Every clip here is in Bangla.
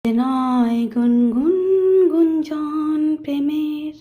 নয় গুনগুন গুঞ্জন প্রেমের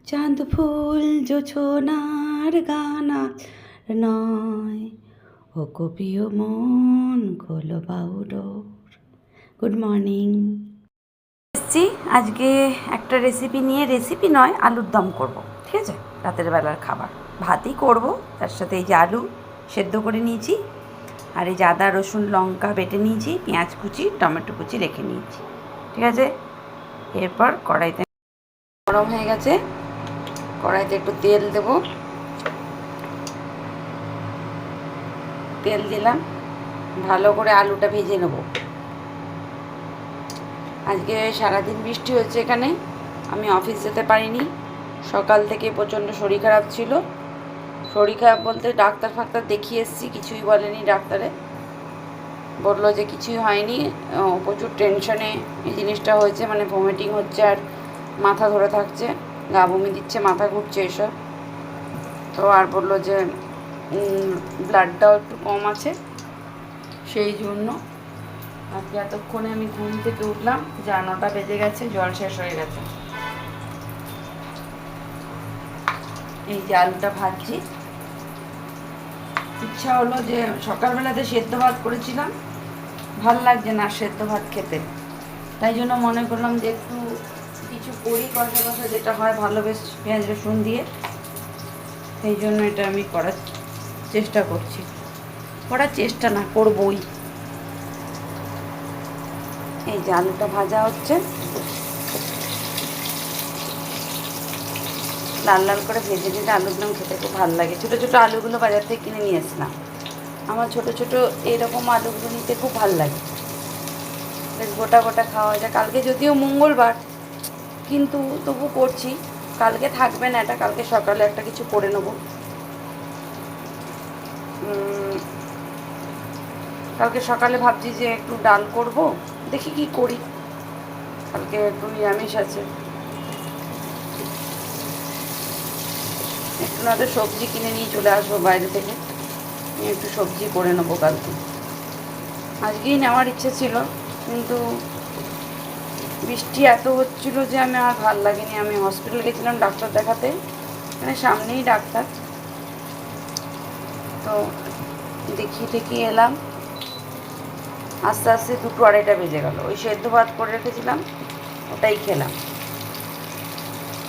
চাঁদ ফুল জোছনার গানা নয় ও কপিও মন খোলো বাউডোর। Good morning. এসছি আজকে একটা রেসিপি নিয়ে, রেসিপি নয়, আলুর দম করব, ঠিক আছে? রাতের বেলার খাবার, ভাতই করব, তার সাথে এই যে আলু সেদ্ধ করে নিয়েছি, আর এই যে আদা রসুন লঙ্কা বেটে নিয়েছি, পেঁয়াজ কুচি টমেটো কুচি রেখে নিয়েছি, ঠিক আছে? এরপর কড়াইতে গরম হয়ে গেছে, কড়াইতে একটু তেল দেব, তেল দিলাম, ভালো করে আলুটা ভেজে নেব। আজকে সারাদিন বৃষ্টি হচ্ছে এখানে, আমি অফিস যেতে পারিনি, সকাল থেকে প্রচণ্ড শরীর খারাপ ছিল। শরীর খারাপ বলতে ডাক্তার ফাক্তার দেখিয়ে এসেছি, কিছুই বলেনি ডাক্তারে, বললো যে কিছুই হয়নি, প্রচুর টেনশনে এই জিনিসটা হয়েছে, মানে ভমিটিং হচ্ছে আর মাথা ধরে থাকছে, গা বমি দিচ্ছে, মাথা ঘুরছে এসব। তো আর বললো যে ব্লাডটাও একটু কম আছে, সেই জন্য আজকে এতক্ষণে আমি ঘুম থেকে উঠলাম, যা 9টা বেজে গেছে, জল শেষ হয়ে গেছে। এই যে আলুটা ভাজছি, ইচ্ছা হলো যে সকালবেলাতে সেদ্ধ ভাত করেছিলাম, ভাল লাগছে না সেদ্ধ ভাত খেতে, তাই জন্য মনে করলাম যে একটু কিছু করি কষা কষা, যেটা হয় ভালো, বেশ পেঁয়াজ রসুন দিয়ে, সেই জন্য এটা আমি করার চেষ্টা করছি, করার চেষ্টা না, করবই। এই যে আলুটা ভাজা হচ্ছে, লাল লাল করে ভেজে দিলে আলুর দম খেতে খুব ভালো লাগে। ছোটো ছোটো আলুগুলো বাজার থেকে কিনে নিয়ে এসলাম, আমার ছোটো ছোটো এরকম আলুগুলো নিতে খুব ভালো লাগে, বেশ গোটা গোটা খাওয়া যায়। কালকে যদিও মঙ্গলবার, কিন্তু তবু করছি, কালকে থাকবে না এটা, কালকে সকালে একটা কিছু করে নেব। কালকে সকালে ভাবছি যে একটু ডাল করব, দেখি কি করি, কালকে একটু নিরামিষ আছে, একটু না তো সবজি কিনে নিয়ে চলে আসবো বাইরে থেকে, একটু সবজি করে নেবো কালকে। আজকেই নেওয়ার ইচ্ছে ছিল, কিন্তু বৃষ্টি এত হচ্ছিলো যে আমি আর ভাল লাগেনি। আমি হসপিটাল গেছিলাম ডাক্তার দেখাতে, মানে সামনেই ডাক্তার, তো দেখিয়ে ঠেকিয়ে এলাম, আস্তে আস্তে 2টো 2:30 বেজে গেল। ওই সেদ্ধ ভাত করে রেখেছিলাম, ওটাই খেলাম।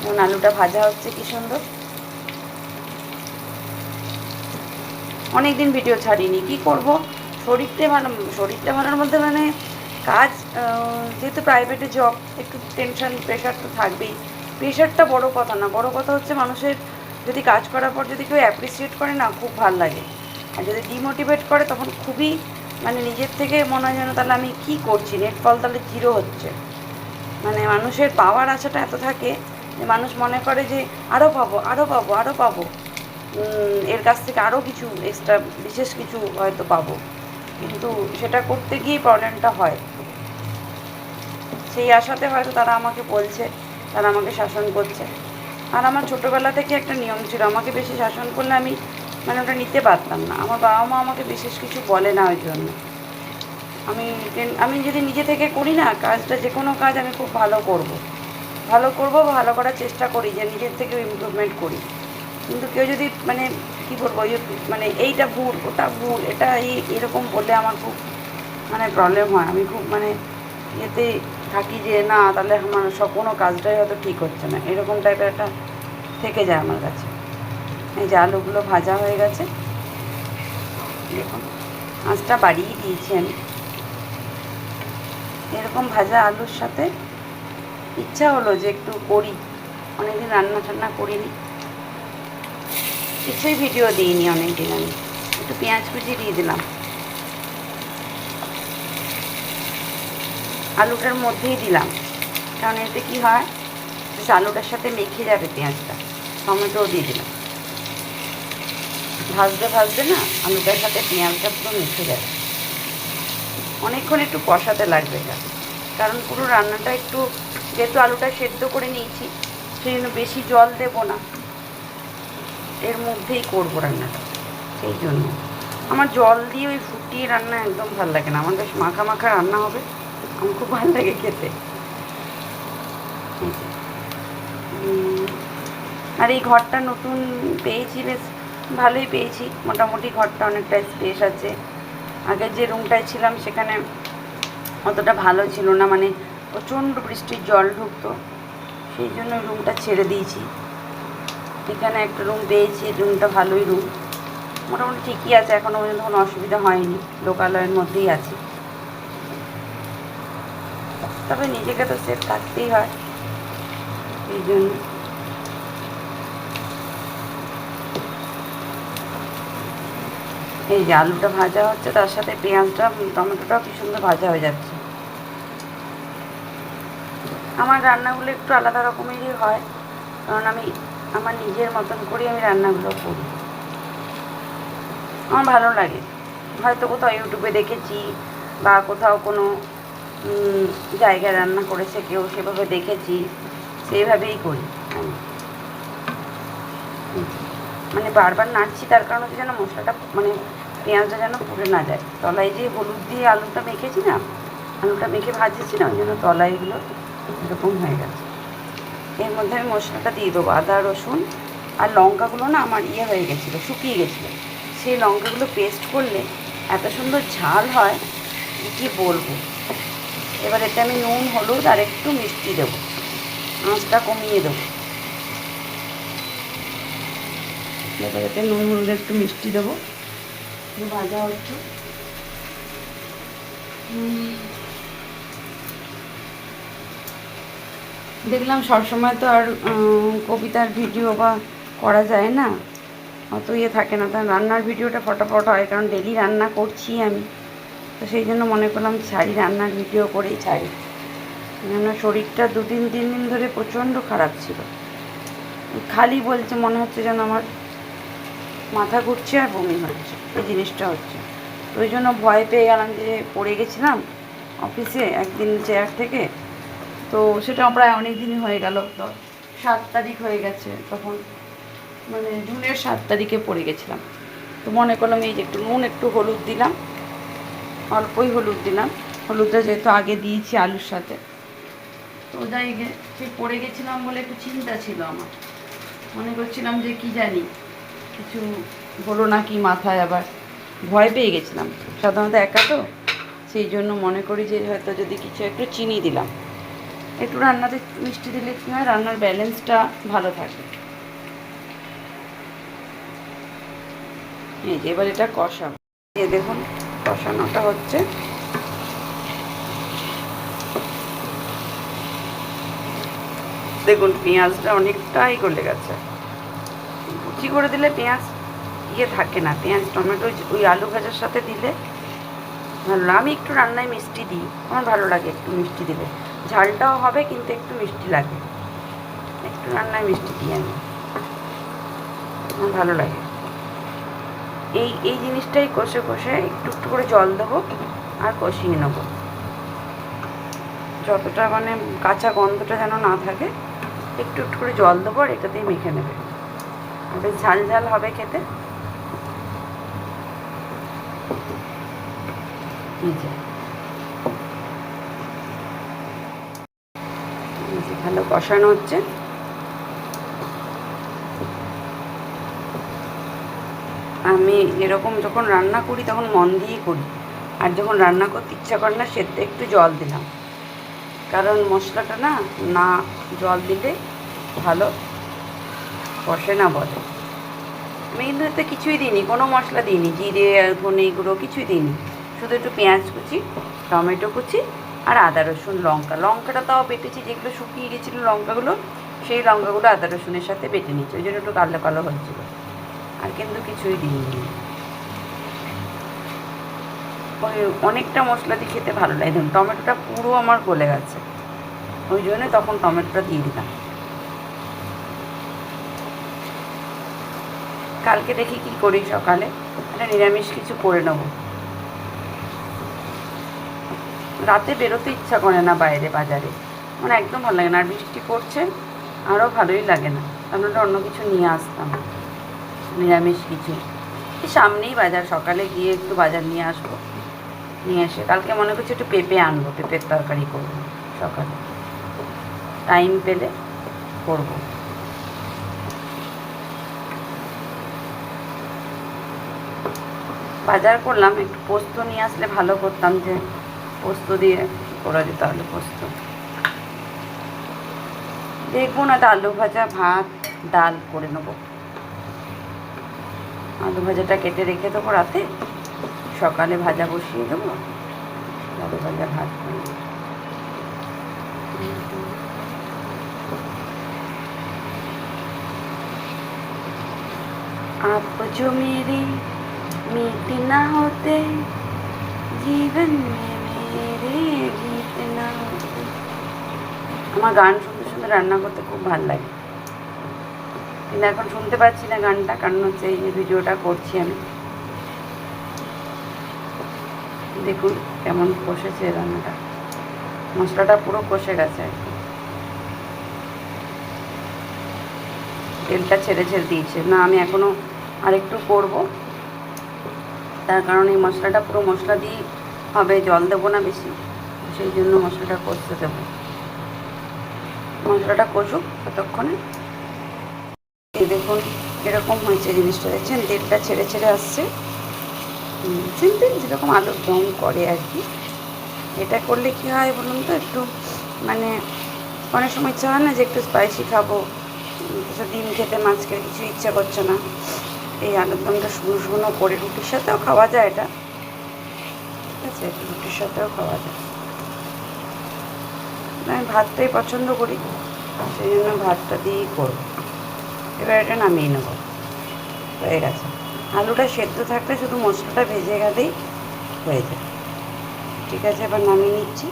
যেমন আলুটা ভাজা হচ্ছে কি সুন্দর, অনেক দিন ভিডিও ছাড়িনি, কি করব, শরীরটা ভালোর মধ্যে, মানে কাজ, যেহেতু প্রাইভেটে জব, একটু টেনশন প্রেশার তো থাকবেই। প্রেশারটা বড় কথা না, বড় কথা হচ্ছে মানুষের যদি কাজ করার পর যদি কেউ অ্যাপ্রিসিয়েট করে না, খুব ভাল লাগে। আর যদি ডিমোটিভেট করে, তখন খুবই, মানে নিজের থেকে মনে হয় যেন তাহলে আমি কী করছি, নেট ফল তাহলে 0 হচ্ছে। মানে মানুষের পাওয়ার আশাটা এত থাকে যে মানুষ মনে করে যে আরও পাবো, আরও পাবো, আরও পাবো, এর কাছ থেকে আরও কিছু এক্সট্রা বিশেষ কিছু হয়তো পাবো, কিন্তু সেটা করতে গিয়েই প্রবলেমটা হয়। সেই আশাতে হয়তো তারা আমাকে বলছে, তারা আমাকে শাসন করছে। আর আমার ছোটোবেলা থেকে একটা নিয়ম ছিল, আমাকে বেশি শাসন করলে আমি, মানে ওটা নিতে পারতাম না। আমার বাবা মা আমাকে বিশেষ কিছু বলে না, ওই জন্য আমি যদি নিজে থেকে করি না কাজটা, যে কোনো কাজ আমি খুব ভালো করব, ভালো করার চেষ্টা করি, যে নিজের থেকে ইমপ্রুভমেন্ট করি। কিন্তু কেউ যদি, মানে কী বলবো, মানে এইটা ভুল, ওটা ভুল, এটা এরকম বললে আমার খুব, মানে প্রবলেম হয়। আমি খুব, মানে এতে থাকি যে না, তাহলে আমার কোনো কাজটাই হয়তো ঠিক হচ্ছে না, এরকম টাইপের একটা থেকে যায় আমার কাছে। এই যে আলুগুলো ভাজা হয়ে গেছে, দেখুন আঁচটা বাড়িয়ে দিয়েছি আমি। এরকম ভাজা আলুর সাথে ইচ্ছা হলো যে একটু করি, অনেকদিন রান্না টান্না করিনি, কিছুই ভিডিও দিইনি অনেকদিন। আমি একটু পেঁয়াজ কুচি দিয়ে দিলাম, আলুটার মধ্যেই দিলাম, কারণ এতে কী হয়, আলুটার সাথে মেখে যাবে পেঁয়াজটা। টমেটোও দিয়ে দিলাম, ভাজতে ভাজতে না আলুটার সাথে পেঁয়াজটা পুরো মেখে যাবে। অনেকক্ষণ একটু কষাতে লাগবে এটা, কারণ পুরো রান্নাটা একটু, যেহেতু আলুটা সেদ্ধ করে নিয়েছি, সেই জন্য বেশি জল দেবো না, এর মধ্যেই করবো রান্নাটা। সেই জন্য আমার জল দিয়ে ওই ফুটিয়ে রান্না একদম ভালো লাগে না, আমার বেশ মাখা মাখা রান্না হবে, আমার খুব ভালো লাগে খেতে। আর এই ঘরটা নতুন পেয়েছি, বেশ ভালোই পেয়েছি, মোটামুটি ঘরটা অনেকটা স্পেস আছে। আগের যে রুমটায় ছিলাম সেখানে অতটা ভালো ছিল না, মানে প্রচণ্ড বৃষ্টির জল ঢুকতো, সেই জন্য রুমটা ছেড়ে দিয়েছি। এখানে একটা রুম পেয়েছি, রুমটা ভালোই রুম, মোটামুটি ঠিকই আছে, এখনও পর্যন্ত কোনো অসুবিধা হয়নি, লোকালয়ের মধ্যেই আছি। তবে নিজেকে তো সেফ থাকতেই হয়, এই জন্য। এই যে আলুটা ভাজা হচ্ছে, তার সাথে পেঁয়াজটা টমেটোটাও কি সুন্দর ভাজা হয়ে যাচ্ছে। আমার রান্নাগুলো একটু আলাদা রকমেরই হয়, কারণ আমি আমার নিজের মতন করে আমি রান্নাগুলো করি, আমার ভালো লাগে। হয়তো কোথাও ইউটিউবে দেখেছি বা কোথাও কোনো জায়গায় রান্না করেছে কেউ, সেভাবে দেখেছি, সেইভাবেই করি আমি। মানে বারবার নাড়ছি তার কারণ হচ্ছে যেন মশলাটা, মানে পেঁয়াজটা যেন পুড়ে না যায়। তলায় যে হলুদ দিয়ে আলুটা মেখেছি না, আলুটা মেখে ভাজেছি না, ওই জন্য তলাইগুলো এরকম হয়ে গেছে। এর মধ্যে আমি মশলাটা দিয়ে দেবো, আদা রসুন আর লঙ্কাগুলো না আমার হয়ে গেছিলো, শুকিয়ে গেছিলো, সেই লঙ্কাগুলো পেস্ট করলে এত সুন্দর ঝাল হয় কী বলবো। এবার এতে আমি নুন হলুদ আর একটু মিষ্টি দেবো, আঁচটা কমিয়ে দেবো। এবার এতে নুন হলুদ একটু মিষ্টি দেবো, ভাজা হচ্ছে। দেখলাম সবসময় তো আর কবিতার ভিডিও বা করা যায় না, অত থাকে না, তার রান্নার ভিডিওটা ফটাফট হয়, কারণ ডেলি রান্না করছি আমি, তো সেই জন্য মনে করলাম ছাড়ি, রান্নার ভিডিও করেই ছাড়ি। কেন শরীরটা 2-3 দিন ধরে প্রচণ্ড খারাপ ছিল, খালি বলছে, মনে হচ্ছে যেন আমার মাথা ঘুরছে আর বমি হচ্ছে, এই জিনিসটা হচ্ছে। তো ওই জন্য ভয় পেয়ে গেলাম, যে পড়ে গেছিলাম অফিসে একদিন চেয়ার থেকে, তো সেটা প্রায় অনেক দিনই হয়ে গেল, তো 7 তারিখ হয়ে গেছে তখন, মানে জুনের 7 তারিখে পড়ে গেছিলাম। তো মনে করলাম এই যে একটু নুন একটু হলুদ দিলাম, অল্পই হলুদ দিলাম, হলুদটা যেহেতু আগে দিয়েছি আলুর সাথে, তো যাই সেই পড়ে গেছিলাম বলে একটু চিন্তা ছিল আমার, মনে করছিলাম যে কি জানি কিছু হলো না কি মাথায়, আবার ভয় পেয়ে গেছিলাম, সাধারণত একা তো, সেই জন্য মনে করি যে হয়তো যদি কিছু একটু চিনি দিলাম, একটু রান্নাতে মিষ্টি দিলে কী হয়, রান্নার ব্যালেন্সটা ভালো থাকে। এই যে এবার এটা কষাবো, দেখুন কষানোটা হচ্ছে। দেখুন পেঁয়াজটা অনেকটাই গলে গেছে, কুচি করে দিলে পেঁয়াজ থাকে না, পেঁয়াজ টমেটো ওই আলু ভাজার সাথে দিলে ভালো লাগে। আমি একটু রান্নায় মিষ্টি দিই, আমার ভালো লাগে একটু মিষ্টি দিলে, ঝালটাও হবে কিন্তু একটু মিষ্টি লাগে, একটু রান্নায় মিষ্টি দিই আমি, আমার ভালো লাগে। এই জিনিসটাই কষে কষে একটু একটু করে জল দেবো আর কষিয়ে নেবো, যতটা মানে কাঁচা গন্ধটা যেন না থাকে, একটু একটু করে জল দেবো আর এটাতেই মেখে নেবে, বেশ ঝাল ঝাল হবে খেতে। ভালো কষানো হচ্ছে। আমি এরকম যখন রান্না করি তখন মন দিয়েই করি, আর যখন রান্না করতে ইচ্ছা করে না সেতে একটু জল দিলাম, কারণ মশলাটা না না জল দিলে ভালো কষে না বলে। আমি কিন্তু এতে কিছুই দিইনি, কোনো মশলা দিইনি, জিরে ধনে গুঁড়ো কিছুই দিইনি, শুধু একটু পেঁয়াজ কুচি, টমেটো কুচি আর আদা রসুন লঙ্কাটা তাও বেটেছি, যেগুলো শুকিয়ে গেছিলো লঙ্কাগুলো, সেই লঙ্কাগুলো আদা রসুনের সাথে বেটে নিচ্ছি, ওই জন্য একটু কালো কালো হচ্ছিলো, আর কিন্তু কিছুই দিইনি। ওই অনেকটা মশলা দিয়ে খেতে ভালো লাগে। দেখুন টমেটোটা পুরো আমার গলে গেছে, ওই জন্য তখন টমেটোটা দিয়ে দিলাম। কালকে দেখি কি করি, সকালে একটা নিরামিষ কিছু করে নেবো, রাতে বেরোতে ইচ্ছা করে না বাইরে বাজারে, মানে একদম ভালো লাগে না, আর বৃষ্টি পড়ছে আরও ভালোই লাগে না, আমরা অন্য কিছু নিয়ে আসতাম নিরামিষ কিছু, সামনেই বাজার, সকালে গিয়ে একটু বাজার নিয়ে আসবো, নিয়ে এসে কালকে মনে করছি একটু পেঁপে আনবো, পেঁপের তরকারি করবো সকালে, টাইম পেলে করবো। বাজার করলাম, একটু পোস্ত নিয়ে আসলে ভালো করতাম, যে পোস্ত দিয়ে করা যেত, আলু পোস্ত। দেখবো না তো আলু ভাজা, ভাত, ডাল করে নেবো। আলু ভাজাটা কেটে রেখে দেবো রাতে, সকালে ভাজা বসিয়ে দেবো, আলু ভাজা ভাত করে নেবো। आप जो मेरे मीत ना होते, जीवन में मेरे गीत ना होते। আমার গান শুনতে শুনতে রান্না করতে খুব ভালো লাগে, কিন্তু এখন শুনতে পাচ্ছি না গানটা, কারণ হচ্ছে এই যে ভিডিওটা করছি আমি। দেখুন কেমন কষেছে রান্নাটা, মশলাটা পুরো কষে গেছে একদম, তেলটা ছেড়ে ছেড়ে দিয়েছে। না আমি এখনও আরেকটু করব, তার কারণ এই মশলাটা পুরো মশলা দিয়ে হবে, জল দেবো না বেশি, সেই জন্য মশলাটা কষতে দেবো। মশলাটা কষুক ততক্ষণে। এই দেখুন এরকম হয়েছে জিনিসটা, দেখছেন তেলটা ছেড়ে ছেড়ে আসছে, সিম্পল যেরকম আলুর দম করে আর কি। এটা করলে কী হয় বলুন তো, একটু মানে অনেক সময় ইচ্ছা হয় না যে একটু স্পাইসি খাবো, কিছু ডিম খেতে, মাছ খেতে কিছু ইচ্ছা করছে না, এই আলুর দমটা শুকনো শুকনো করে রুটির সাথেও খাওয়া যায় এটা, ঠিক আছে, রুটির সাথেও খাওয়া যায়। আমি ভাতটাই পছন্দ করি, সেই জন্য ভাতটা দিয়েই করবো। এবার এটা নামিয়ে নেবো, হয়ে গেছে। আলুটা সেদ্ধ থাকলে শুধু মশলাটা ভেজে গেলেই হয়ে যায়। ঠিক আছে, এবার নামিয়ে নিচ্ছি।